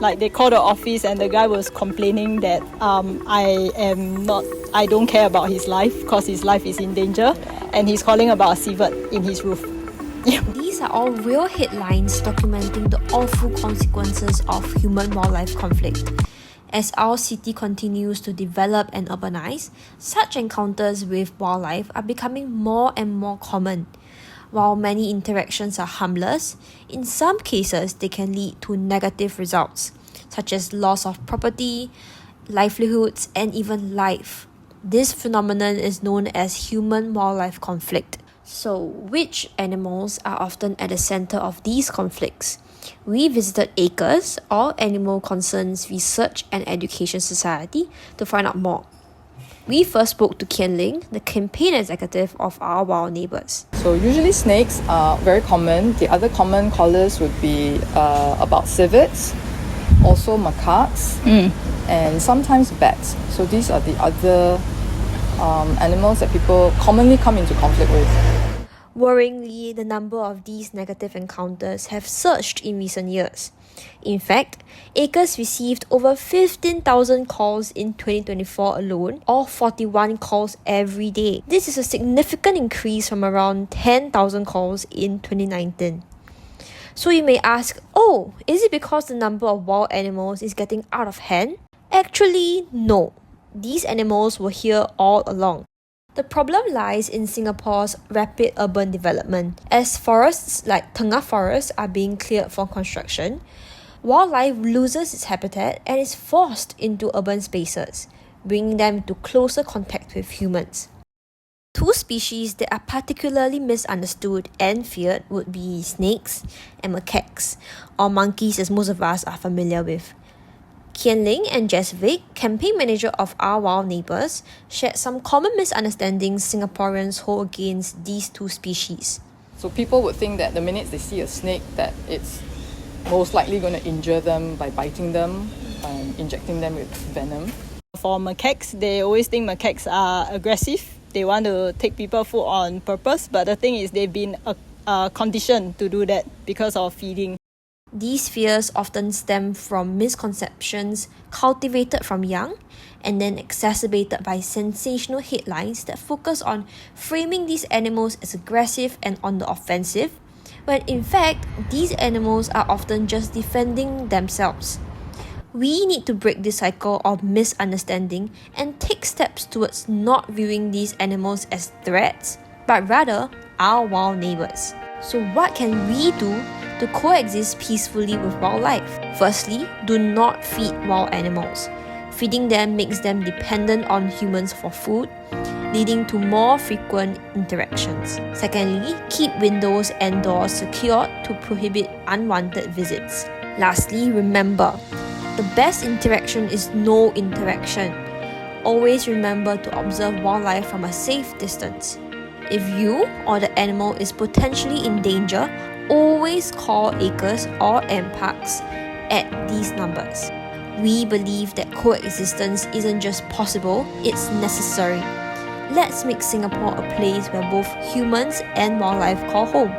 Like they called the office and the guy was complaining that I don't care about his life because his life is in danger, and he's calling about a civet in his roof. These are all real headlines documenting the awful consequences of human-wildlife conflict. As our city continues to develop and urbanize, such encounters with wildlife are becoming more and more common. While many interactions are harmless, in some cases they can lead to negative results, such as loss of property, livelihoods, and even life. This phenomenon is known as human-wildlife conflict. So, which animals are often at the center of these conflicts? We visited ACRES, or Animal Concerns Research and Education Society, to find out more. We first spoke to Kian Ling, the campaign executive of our wild neighbours. So usually snakes are very common. The other common callers would be about civets, also macaques, and sometimes bats. So these are the other animals that people commonly come into conflict with. Worryingly, the number of these negative encounters have surged in recent years. In fact, ACRES received over 15,000 calls in 2024 alone, or 41 calls every day. This is a significant increase from around 10,000 calls in 2019. So you may ask, is it because the number of wild animals is getting out of hand? Actually, no. These animals were here all along. The problem lies in Singapore's rapid urban development. As forests like Tengah Forest are being cleared for construction, wildlife loses its habitat and is forced into urban spaces, bringing them into closer contact with humans. Two species that are particularly misunderstood and feared would be snakes and macaques, or monkeys as most of us are familiar with. Kian Ling and Jesvik, campaign manager of Our Wild Neighbours, shared some common misunderstandings Singaporeans hold against these two species. So people would think that the minute they see a snake, that it's most likely going to injure them by biting them and injecting them with venom. For macaques, they always think macaques are aggressive. They want to take people's food on purpose, but the thing is they've been conditioned to do that because of feeding. These fears often stem from misconceptions cultivated from young and then exacerbated by sensational headlines that focus on framing these animals as aggressive and on the offensive, when in fact, these animals are often just defending themselves. We need to break this cycle of misunderstanding and take steps towards not viewing these animals as threats, but rather our wild neighbours. So what can we do to coexist peacefully with wildlife? Firstly, do not feed wild animals. Feeding them makes them dependent on humans for food, leading to more frequent interactions. Secondly, keep windows and doors secured to prohibit unwanted visits. Lastly, remember, the best interaction is no interaction. Always remember to observe wildlife from a safe distance. If you or the animal is potentially in danger, always call ACRES or MParks at these numbers. We believe that coexistence isn't just possible, it's necessary. Let's make Singapore a place where both humans and wildlife call home.